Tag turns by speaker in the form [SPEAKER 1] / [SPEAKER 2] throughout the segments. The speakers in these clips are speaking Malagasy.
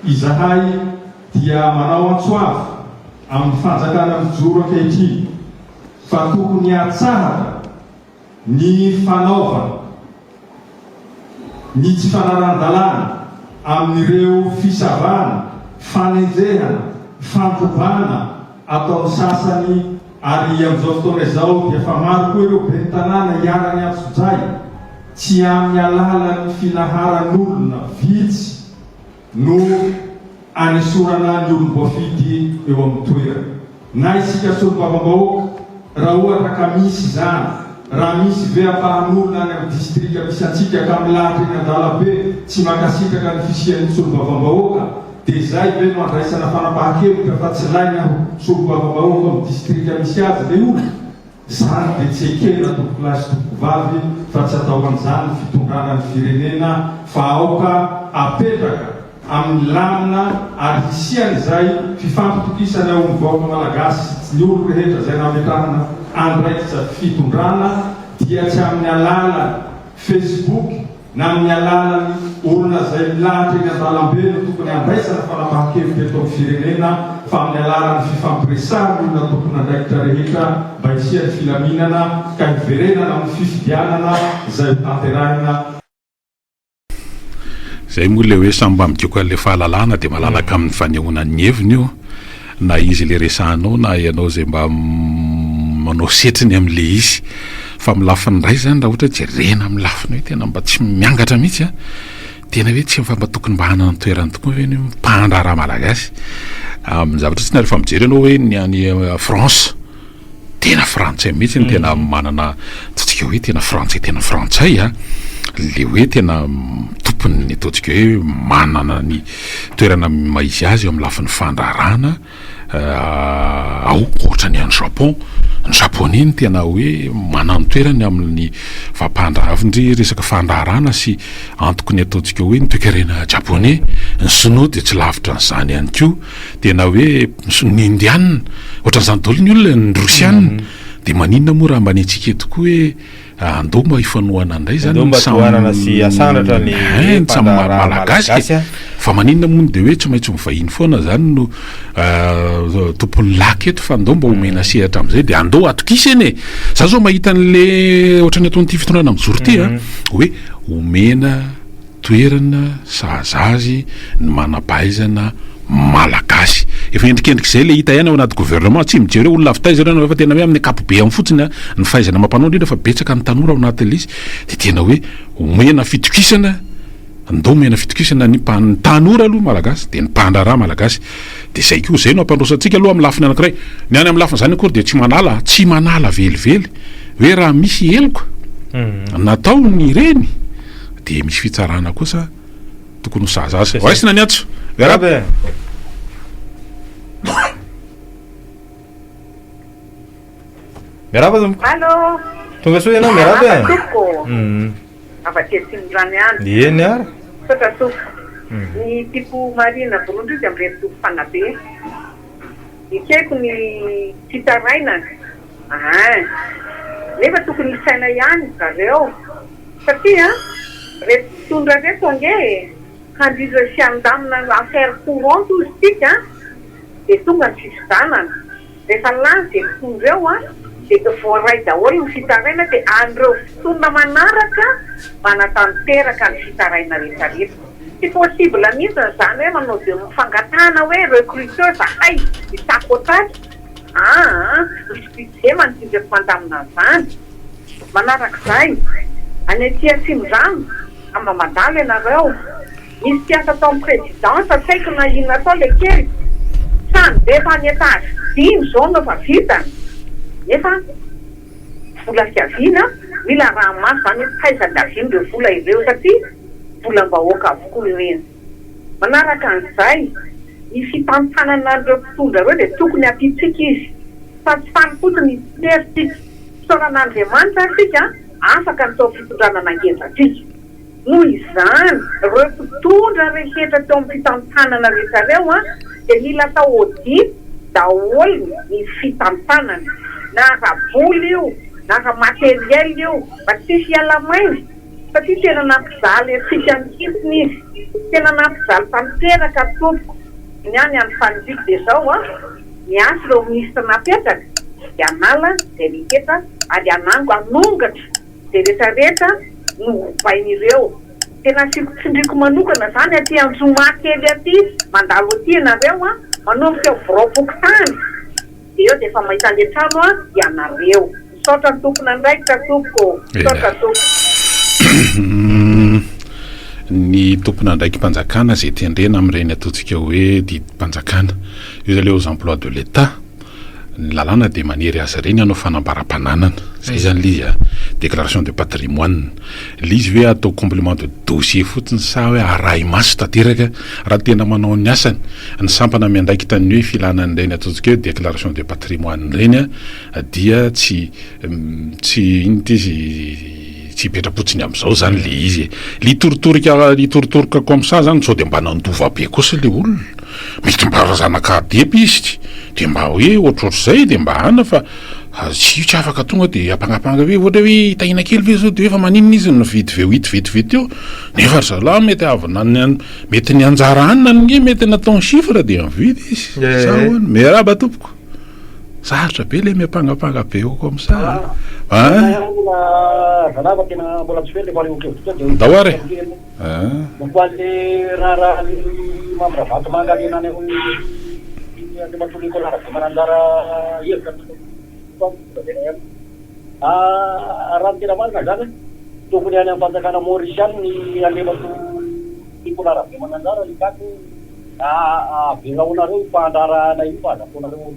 [SPEAKER 1] izahay dia manao antsoavy amin'ny fanjakana mijoro ankehitriny fa tokony hatsahatra ny fanaovana ny tsy fanaran-dalàna amin'ireo fisavana, fanenjehana, fampobana ataon'ny sasany. Ary amin'izao fotoana izao dia fa maro koa ireo ben'ny tanàna iarany Antsojay tsy amin'ny alalan'ny finaharan'olona vitsy no anesorana ny olom-boafidy eo amin'ny toerana. Na isika solom-bavam-bahoaka raha ohatra ka misy izany, raha misy veam-pahan'olona any amin'ny distrika misy antsika ka amin'ny lahatra eny an-dalabe tsy mankasitraka ny fisian'ny solom-bavam-bahoaka, dia izay ve no andraisana fanapahan-kevitra fa tsy laina solom-bavam-bahoaka amin'ny distrika misy azy ilay olona. Izany dia tsy ekena tompoko lahy sy tompoko vavy fa tsy atao an'izany ny fitondrana ny firenena fa aoka apetraka amin'ny lamina ary hisian'izay fifampitokisana eo amin'ny vahoaka malagasy sy ny olo rehetra izay nametrahana andraikitra fitondrana dia tsy amin'ny alala Facebook na amin'ny alalan'ny olona izay milahatra eny an-dalambe no tokony andraisana fanapahan-kevitra eto amin'ny firenena fa amin'ny alalan'ny fifampiresahana olona tokony andraikitra rehetra mba hisian'ny filaminana ka hiverenana amin'ny fifidianana izay tanterahina.
[SPEAKER 2] Zay moa le hoe samy mampioko an'le fahalalana dia malalaka amin'ny fanehoana ny heviny io, na izy le resahanao na ianao zay mba manao setriny amin'le izy. Fa amin'ny lafiny ray zany raha ohatra jerena amin'ny lafiny hoe tena mba tsy miangatra mihitsy tena hoe tsy mba tokony mba hanana toerany tokoa hoe mpahandrara malagasy amin'ny zavatra tsy nary fa mijery ianao hoe ny any France tena frantsay mihitsy ny tena manana ataontsika hoe tena frantsay le hoe tena tompony ataontsika hoe manana ny toerana maizy azy eo amin'ny lafiny fandrarana ao ohatra ny any Japon. Ny japonais ny tena hoe manano toerany amin'ny fampahandravindry resaka fandrarana sy antoko ny ataontsika hoe ny toekarena japonais. Ny sinoa dia tsy lavitra n'izany ihany koa, tena hoe ny indiana ohatran'izany daholo ny olona ny rosiana dia maninona moa raha mbany antsika eto koa hoe andoma ifanohana indray zany
[SPEAKER 3] sy asandratra ny
[SPEAKER 2] malagasy fa maninona moa dia hoe tsy maintsy mivahiny foana zany no tompony laka eto fa andao mba omena sehatra amin'izay dia andao atokisany za zao mahita n'le ohatrany ataon'ity fitondrana mijoro ty hoe omena toerana sahazazy ny manampahaizana malagasy. Efa endrikendrik'izay le hita ihany ao anaty gouvernement tsy mijery hoe olona avitaiza ireo efa tena hoe amin'ny ankapobeny fotsiny ny fahaizana mampanao indrindra fa betsaka ny tanora ao anatin'ilay izy dia tena hoe omena fitokisana, andao omena fitokisana ny tanora aloha malagasy dia ny mpahandrara malagasy. Dia zay koa zay no ampandrosantsika aloha amin'ny lafiny anankiray. Ny any amin'ny lafiny zany akory dia tsy manala velively hoe raha misy heloka natao ny reny dia misy fitsarana kosa tokony ho sahazazy. Hoaisina ny atso
[SPEAKER 3] Verabe. Merhaba Tumko.
[SPEAKER 4] Halo.
[SPEAKER 3] Tonga soa ianao Merhaba.
[SPEAKER 4] Avakely Tsimondrany any.
[SPEAKER 3] Eny ary.
[SPEAKER 4] Sota soka. Ny tipo Marina Burundi dia mirety fanabe. Ikeko ny fitaraina. Nefa tokony isaina ihany zareo. Satria reto tondra reto ange handriza sy andamina affaire courante izy tika dia tonga ny fifidanana. Rehefa lany dia tondreo dia voaray daholo ny fitaraina dia andreo fotoana manaraka manatanteraka ny fitaraina rehetrarehetra. Tsy possible mihitsy zany hoe manao dia mifangatana hoe recruteur zahay itako otratra. Misy budget manodidina mandamina zany. Manaraka izay any aty Tsimondrano amba mandalo ianareo. Misy piasa atao amin'ny présidence saiko na inona atao le kely. Sany be fa ny etage 5 zao no fa vitany. Nefa vola fiaviana mila raha masy zany faisan-daviny ireo vola ireo satria volam-bahoaka avokoa ireny. Manaraka an'izay ny fitantanana ireo mpitondra ireo dia tokony ampitsika izy. Fa tsy fany fotsiny tersika soran'Andriamanitra sika afaka natao fitondrana nangendratsika. Noho izany ireo mpitondra rehetra teo amin'ny fitantanana rehetrareo dia mila atao audit daholo ny fitantanana na raboly io na raha materiel io mba tsisy hiala-mainy satria tena nampizaly tsika nikisiny izy tena nampizaly tanteraka tompoko ny any any fanidiko dia zao a miasy ireo ministra napetraka dia anala dia niketa ary anango anongatra dia rehetrarehetra no vain'ireo tena sindriko manokana zany aty anjomakely aty mandalo aty ianareo a manomboka vorapokotany dia eo dia efa mahita le trano a ianareo misaotra ny tompona andraikitra tompoko misaotra tompoko
[SPEAKER 2] ny tompona ndraiky mpanjakana zay tendrena amin'ireny ataontsika hoe didim-panjakana io zay le aux emplois de l'état ny lalàna dia manery azy ireny anao fanambaram-pananana zay zany le déclaration de patrimoine le izy hoe atao complément de dossier fotsiny sa hoe aray maso tanteraka raha tena manao ny asany ny sampana miandraiky tany hoe filanan'ireny ataontsika hoe déclaration de patrimoine ireny a dia tsy inty izy tsy hipetrapotsiny amin'izao zany le izy le toritorika comme ça zany sao dia mba nandova be kosa le olona mety mba zanakadepy izy dia mba hoe ohatrohatr'izay dia mba hana fa tsy io tsy afaka tonga dia ampangapanga hoe ohatra hoe hitahina kely ve zao dia efa maninona izy no vety vetivety eo nefa zala mety avana mety ny anjara anina nye mety nataony chiffre dia mividy izy zahoany meraba tompoko sarotra be le miampangapanga be eo comme ça
[SPEAKER 5] zanava tena mbola tsy fely
[SPEAKER 2] daoary
[SPEAKER 5] mokoale raha mamravato mangalena any le matoliko larabe mananjara hevitra raha tena marina zany tokony any ampanjakana Maurice any ny alematoliko larabe mananjara likaty avenaonareo fandrarana io azafonareo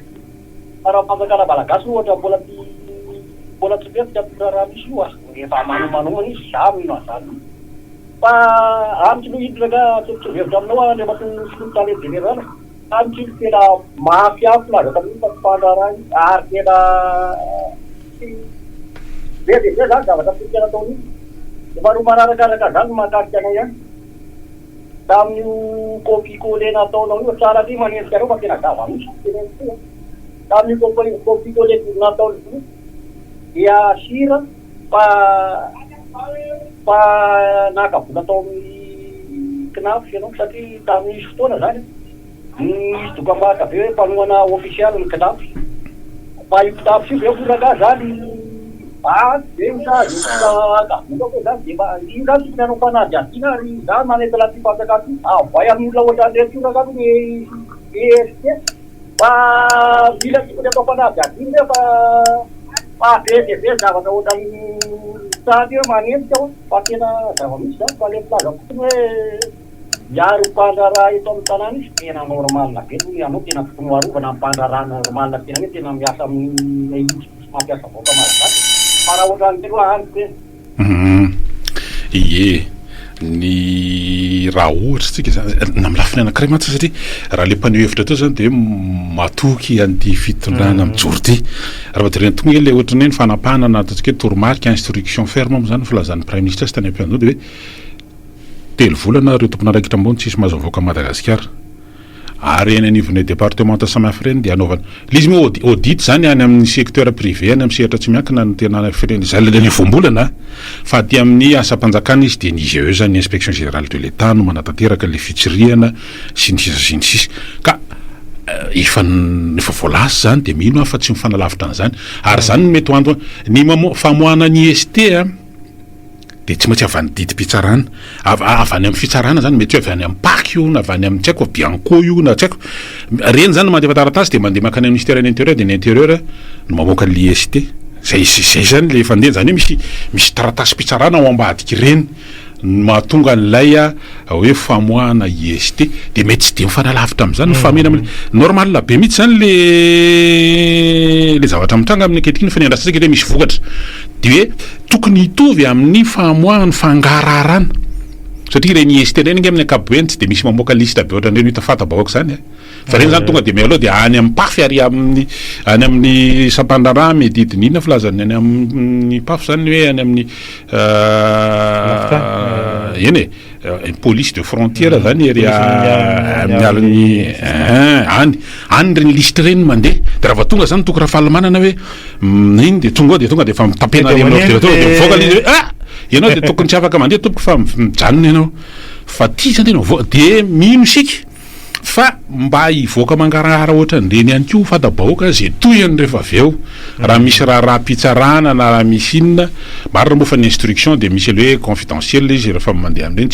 [SPEAKER 5] raha mpanjakana malagasy ohatra mbola tsy betsika raha misy io efa manomanomana izy zamino azany fa amitsy no hitraka tsotsohevitra aminao le matonotale général amitsy tena mafiafy laza tamin'io fa fandrarany ary tena be zany zavatra tena ataon'io efa ro manarakaraka zany mahakasika anao ihany tamin'io copie-collé nataonao io tsara ty manendrika anao fa tena gava misy tenentoa tamin'io copie-collé nataonao dia sira fa nakavola tao amin'ny knaf ianao satria tamin'isy fotoana zany misy dokam-barotra be hoe mpanoana official ny knaf fa io kitafo io be foraka zany be misazy akavola koa zany de mba io zany tokony anao fanady adina ary zany manety laty mpanjakana avay amin'olona ohatra andreky io rakano ny EST fa mila tokony atao fanady adina fa be zavatra ohatra sady eo manendrika fa tena zava-misy zany fa le plaza fotony hoe miaro mpandrara eto amin'ny tanàna izy tena normalna be anao tena tokony hoarovana mpandrara normalna tena hoe tena miasa amin'ny mampiasa vaoka malagasy fa raha ohatra ny telo any tena
[SPEAKER 2] ie ny raha ohatra tsika zany na milafiny anakiray mantsy satria raha le mpaneho hevitra teo zany dia matoky an'ity fitondrana mijoro ty raha vadirena tonga le ohatra ny fanapahana na ataontsika hoe toromarika instruction ferme moa zany filazan'ny prime ministre sy tany am-pianao dia hoe telo volana reo tompona raikitra ambony tsisy mahazo avoaka Madagasikara ary eny anivon'ny département samihafa reny dia anaovana le izy moa audit zany any amin'ny secteur privé any amin'ny sehatra tsy miankina ny tena fireny zay lelany voambolana fa aty amin'ny asa-mpanjakana izy dia ny IGE zany inspection générale de l'état no manatanteraka le fitsiriana sy ny sisa ka efa voalasy zany dia mino afa tsy mifanalavitra an'izany ary zany mety ho anto ny famoahana ny IST dia tsy maintsy avy any didim-pitsarana avy any amin'ny fitsarana zany mety hoe avy any amin'ny paky io na avy any amin'ny tsy haiko bianco io na tsy haiko reny zany mandefa taratasy dia mandeha makany amin'ny ministère de l'intérieur dia ny intérieur no mamoaka ny IST zay zany le fandeha zany hoe misy taratasy pitsarana ao ambadiky reny mahatonga n'ilay hoe famoahana IST dia mety tsy dia mifanalavitra amin'izany no famena amin'ny normal be mihitsy zany le zavatra mitranga amin'ny ankehitriny fa ny andrasasika hoe misy vokatra dia hoe tokony hitovy amin'ny famoahana fangararana satria reny IST reny nge amin'ny ankapobeny tsy dia misy mamoaka lista be ohatran'ireny hita fatabahoaka zany fa reny zany tonga dia mialoha dia any amin'ny pafy ary any amin'ny sampandrara medidinina filazany any amin'ny pafy zany hoe any amin'ny eny police de frontière zany ery mialony any reny liste reny mandeha dia raha va tonga zany toko raha fahalamanana hoe iny dia tonga dia efa mitapena any amin'ny ordinateur dia mivoaka le hoe ianao de tokony tsy afaka mandeha tompoko fa mijanona ianao fa tia zany ianao de mino sika fa mba hivoaka mangarahara ohatran'ireny ihany ko fatabahoaka zay toyany rehefa avy eo raha misy raha-pitsarana na raha misy inona marina moa fa ny instruction de misy le hoe confidentiel izy rehefa mandeha amin'ireny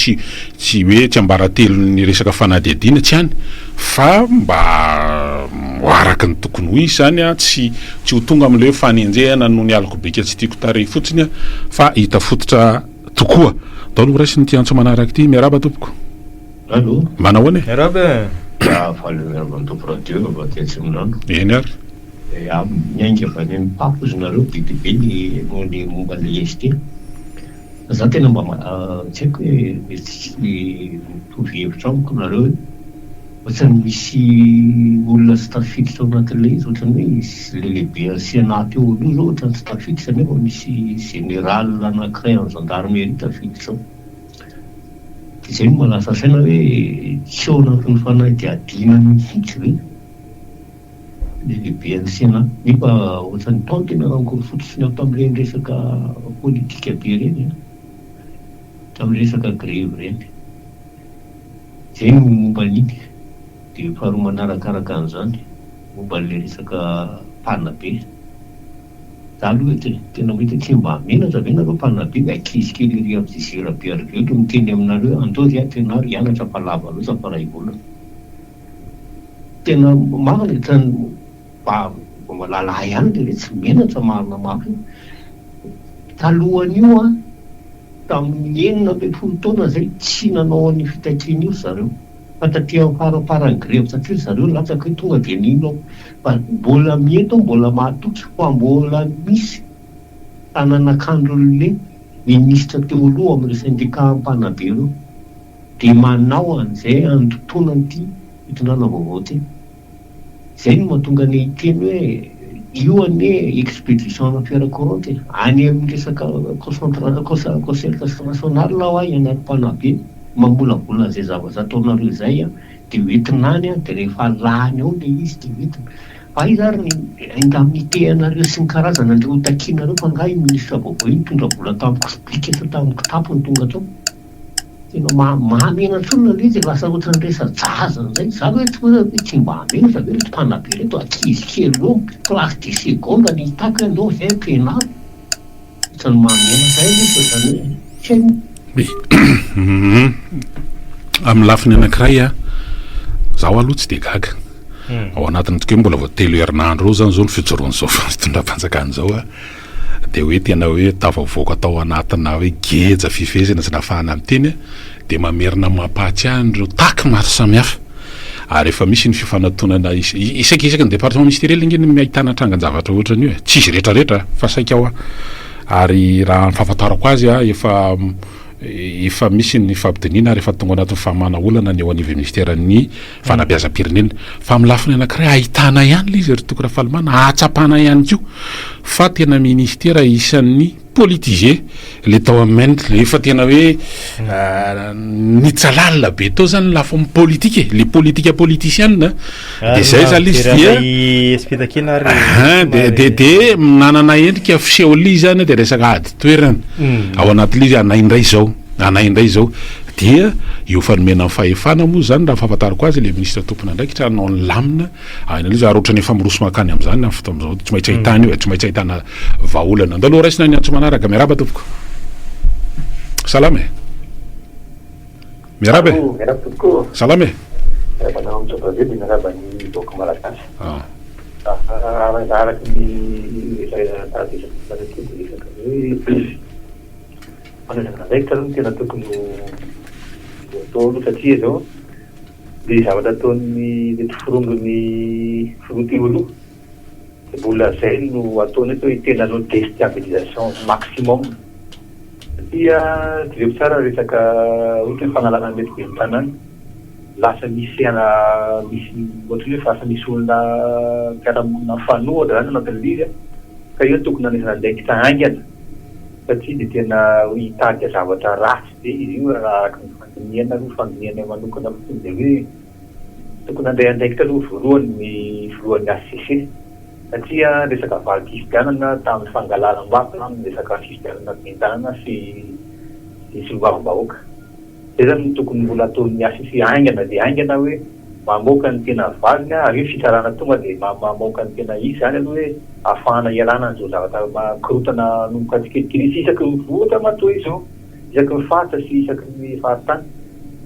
[SPEAKER 2] tsy hoe tsy ambaratelo ny resaka fanadihadiana tsy hany fa mba araka ny tokony ho izy zany a tsy ho tonga am'le hoe fanenjehana noho ny aliko beka tsy tiako tare fotsiny a fa hita fototra tokoa daolo raisy ny tiantso manaraka ty miaraba tompoko
[SPEAKER 6] allo
[SPEAKER 2] manao any
[SPEAKER 3] miaraba
[SPEAKER 6] valtoporadio vatsy minano
[SPEAKER 2] eny ary
[SPEAKER 6] miainga fa ny mipapo izy nareo bedibe ny nony momba le izy ty za tena mba tsy haiko hoe tsy mitovy hevitra amiko nareo ohatrany misy olona tsy tafiditra ao anatin'le izy ohatrany hoe le lehibe asianaty eo aloha zao ohatrany tsy tafiditra nefa misy général anankiray amin'ny gendarmerie tafiditra ao zay no malasa saina hoe tsy ao anatin'ny fanahy de adina mihitsy hoe le lehibe ansena nefa ohatrany tao tena rangory fotsiny ao tam'ireny resaka politika be reny tam'y resaka grève reny zay no momba an'iny de faharoa manarakaraka an'izany momba le resaka pana be za aloha tena mety tsy mba menatra ve nareo pana be ankizy kely ry amin'ny zizera be ary ve miteny aminareo andao ry tenaro hianatra palava loatra fa ray volana tena marina tany mba malala ihany le tsy menatra marina mafy talohan'io a tamin'ny 9 taona zay tsy nanao an'ny fitakiana io zareo fa taty faraparany grève satria zareo latsaky hoe tonga de nino fa mbola mieto mbola mahatoky fa mbola misy tananakandro le ministra teo aloha amin'ny syndicat ampanabe reo de manao an'izay antotonany ty hitondrana vaovao ty zay no mahatonga ny teny hoe io ane expédition na fiara courante any amin'ny resaka concertation nationale lao ahy anaty mpanabe mamolavolana zay zava-za ataonareo zay a de hoentinany a de rehefa lany ao le izy de hoentina fa izy ary indemnité anareo sy ny karazana andreo takinareo fa ngahy ministra vaovao iny tondra vola tamiko splikesa tamiko tapony tonga tao tena mahamenatrolona le izy lasa ohatrany resa jazany zay za hoe tsy mba hamenatra ve reto mpanabe reto akizy kely lo classe de seconde ny hitako andao zay ampianary ohatrany mahamenatra izy zany hoe tsy
[SPEAKER 2] amin'ny lafiny anankiray a zaho aloha tsy de gaga ao anatin'ny tokoe mbola vao telo herinandro eo zany zao ny fijoron'izao fitondram-panjakan'izao a de hoe tena hoe tafavoaka tao anatina hoe geja fifezana tsy nafahana amin'ny teny de mamerina mampahatsy andreo taky maro samihafa ary efa misy ny fifanantonana isakisaka ny département ministériel ingeny mahitana trangan-javatra ohatrany io tsy izy rehetrarehetra fa saika ao a ary raha ny fahafantarako azy a efa misy ny fampidinina rehefa tonga anatin'ny famana olana ny eo anive ministèren'ny fanabeazam-pirenena fa amin'ny lafiny anankiray ahitana ihany le izy ry tokony fahalemana atsapana ihany ko fa tena ministère isan'ny politisé le tao amment efa tena hoe nitsalalina be tao zany lafa amin'ny politique le politika politicienne de zay zany izy de nanana endrika fiseholy zany de resaka ady toerana ao anatin'le izy anaindray zao dia io fanomena amin'ny fahefana moa zany raha fahafantarako azy le ministre tompona ndraiky tranao ny lamina ainal izy arotrany efa miroso makany am'zany amin'ny fotoa am'zao tsy maintsy ahitany io tsy maintsy ahitana vaolana andaloha raisina ny antso manaraka miaraba tompoko salama miaraba salama
[SPEAKER 7] ndraiky aloha tena tokony atao satria zao le zavatra ataony le fiforongony firoty oloha de mbola zay no ataony hoe tena no déstabilisation maximum satria direko tsara resaka ohatra hoe fanalana mety be ny tanàna lasa misy ohatra hoe lasa misy olona mpiaramonina fanohatra zany anatin'le izy ka io tokony anisana ndraiky tsahaingana satria de tena hitady zavatra ratsy be izy io raha araka ny fandiniana aloha fandiniana manokana fotsiny de hoe tokony andray andraikitra aloha voalohany ACC satria resaka valy fifidianana tamin'ny fangalanam-baka amin'ny resaka fifidianana bentanana sy dia sy mivavim-bahoaka. Zay zany no tokony mbola ataon'ny asisy aingana dia aingana hoe mamoaka ny tena valiny ary io fitsarana tonga dia mamoaka ny tena izy zany aloha hoe ahafahana ialana n'izao zavatra makorotana nomboka tsikelikely isaky ny vohatra matoa izao isaky ny fahatra sy isaky ny fahatany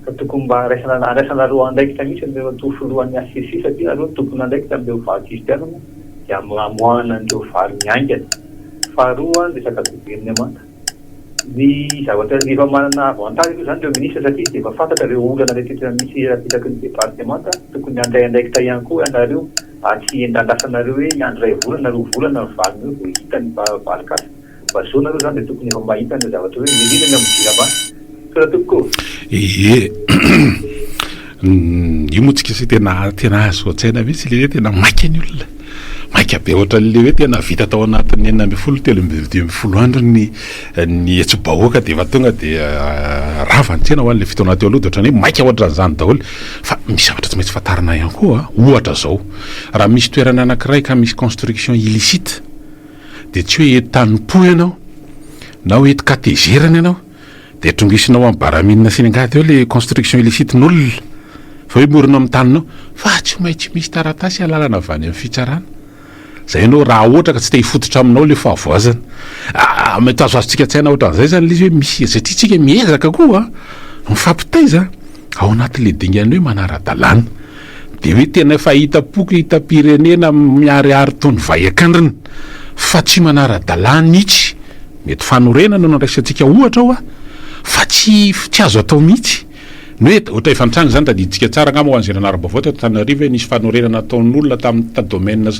[SPEAKER 7] ka tokony mba andraisana roa andraikitra mihitsy am'ireo atofolohan'ny asisy satria aloha tokony andraikitra am'ireo valy kristianina dia amoahana an'ireo valy miaingana. Faharoa ny resaka gouvernemanta. Ny zavatra efa manana avantage aloha zany ireo ministra satria dia efa fantatra ireo olana rehetra misy erapisaky ny departemanta tokony andray andraikitra ihany koa ianareo tsy endandrasanareo hoe andray volana roa volana ny valiny eo vao hita ny valikasa mba zao nareo zany dia tokony efa mahita ny zavatra hoe milina ny amidira sora toko
[SPEAKER 2] io motsika sy tena azo an-tsaina mihitsy le hoe tena maika ny olona maika be ohatran'le hoe tena vita tao anatin'ny 9 andro ny etso-bahoaka dia efa tonga dia ravan-tsena ho an'le fotoana teo aloha dia ohatrany hoe maika ohatran'izany daholo fa misy zavatra tsy maintsy fatarina ihany koa ohatra zao raha misy toerana anankiray ka misy construction illicite dia tsy hoe ety-tanimpo ianao na hoe ety-katezerana ianao dia trongisinao amin'ny baraminina Sénégal eo le construction illicite n'olona fa hoe morina amin'ny taninao fa tsy maintsy misy taratasy alalana avy any amin'ny fitsarana zay ianao raha ohatra ka tsy te hifototra aminao le fahavoazana mety azo azontsika tsaina ohatran'izay zany le izy hoe misy satria tsika miezaka koa mifampitaiza ao anatin'le dingany hoe manara-dalàna dia hoe tena fahita-poky hita-pirenena miariary tony vahiakandrina fa tsy manara-dalàna mihitsy mety fanorenana no andraisantsika ohatra ao fa tsy azo atao mihitsy ny hoe ohatra efantrano zany tadiditsika tsara ngamba ho an'izay nanara-baovatra Tanariva nisy fanorenana ataon'olona tamin'ny domaine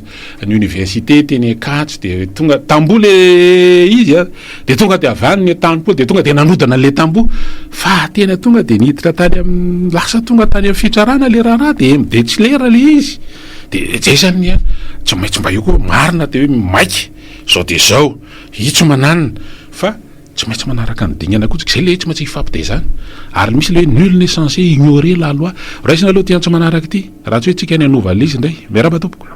[SPEAKER 2] ny université teny Ankatso dia tonga tamboho le izy dia tonga dia avy any ny tamboho dia tonga dia nanodana le tamboho fa tena tonga dia niditra tany amin'ny lasa tonga tany amin'ny fitsarana le raharaha dia midetsilera le izy dia zay zany tsy maintsy mba io koa marina dia hoe maika zao dia zao itsy mananina fa tsy maintsy manaraka ny dingana koa zay le tsy maintsy hifampitay zany ary misy le hoe nul n'est censé ignorer la loi raisina aloha ty antso manaraka ity raha tsy hoe tsika ny anova lizy indray miaraba tompoko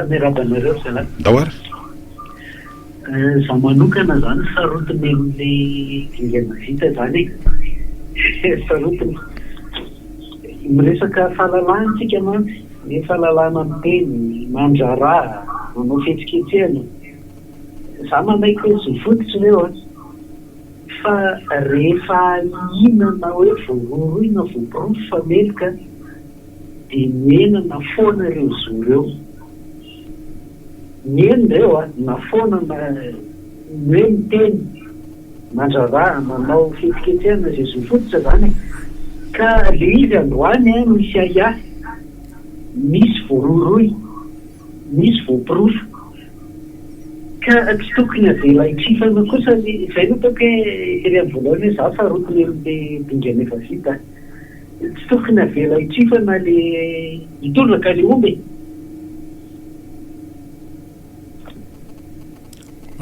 [SPEAKER 6] miarabanareo zany
[SPEAKER 2] daoara
[SPEAKER 6] za manokana zany sarotiny amin'le dingana vita zany sarotiny miresaka fahalalana tsika mantsy ny fahalalana amin'ny teny mandraraha manao fihetsiketsehana za manaiky hoe sy fototsy reo fa rehefa inana hoe voaroroina voaporofo fameloka dia mienana foana ireo zo reo mienina reo na foana hoe miteny mandraraha manao fihetsiketsehana zay zo fototra zany ka le izy androany misy ahiahy misy voaroroy misy voaporofo ka tsy tokony avela hitsifana kosa zay no toko hoe ery amin'ny voalohany hoe za farotiny amin'le dingana efa vita tsy tokony avela hitsifana le hitondraka le omby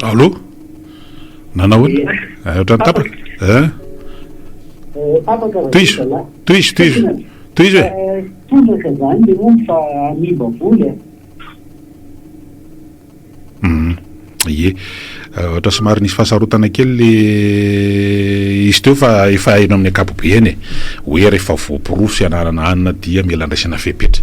[SPEAKER 2] allo nanao ohatran'ny tapaka toizy hoe
[SPEAKER 6] tondraka zany le omby fa amimba voly
[SPEAKER 2] ye ohatra somary nisy fahasarotana kely le izy teo fa efa eno amin'ny akapobe eny hoe rehefa voaporofo sy anarana anina dia mila andraisana fepetra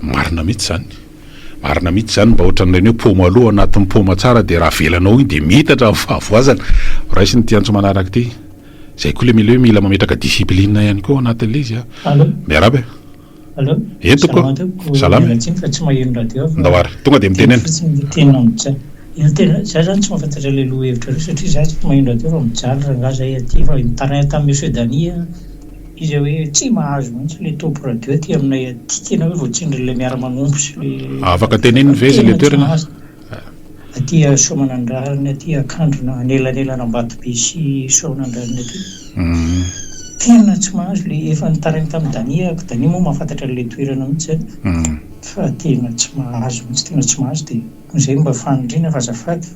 [SPEAKER 2] marina mihitsy zany mba ohatran'ireny hoe poma aloha anatin'ny poma tsara dia raha velanao iny dia mitatra amin'ny fahavoazana raisiny ty antso manaraka ty zay koa le mila hoe mila mametraka discipline ihany koa anatin'le izy miarabe entoko salama ndawara tonga dia mitenena
[SPEAKER 8] za zany tsy mahafantatra le loha hevitra reo satria za tsy mahindra teo fa mijaly raha nga zay aty fa mitarana tamin'ny Suédania izy hoe tsy mahazo mihitsy le tompo radio aty aminay aty tena hoe voatsindry le miara-manompo sy le
[SPEAKER 2] afaka teneniny ve izy le toerana
[SPEAKER 8] aty Soamanandrariny aty Akandrona anelanelana Ambatobe sy Soamanandrariny aty tena tsy mahazo le efa nitarana tamin'ny Dania Dania moa mahafantatra le toerana mihitsy zany fa tena tsy mahazo mihitsy tena tsy mahazo dia izay mba fanindrina fa azafady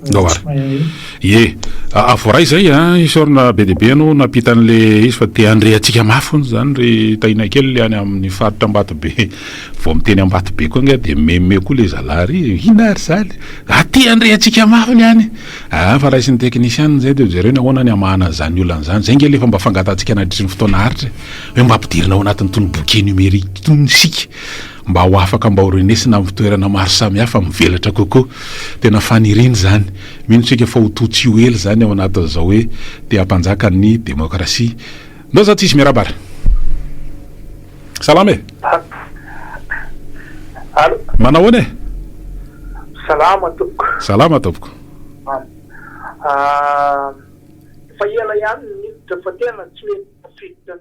[SPEAKER 2] ie avoray zay a isorina be deabe no napita an'le izy fa te andre atsika mafy zany ry taina kely le any amin'ny faritra Ambatobe vao miteny Ambatobe koa nga dia meme koa le zalary ina ary zany te andre atsika mafy any fa raha isin'ny teknisian zay dia jereo ny ahoana ny amahana zany olana zany zay nge lefa mba fangatantsika anatry ny fotoana haritra hoe mba ampidirina ao anatin'ny tony bouquet numérique tony sika mba ho afaka mba horenesina amin'ny toerana maro samihafa mivelatra kokoa tena faniriny zany mino tsika fa ho totsy ho ely zany ao anatin'izao hoe te hampanjaka ny demokrasia ndao za tsisy miarabara salama e manahoana e salama tompoko
[SPEAKER 9] fa ela ihany ny miditra fa tena tsy hoe tafiditra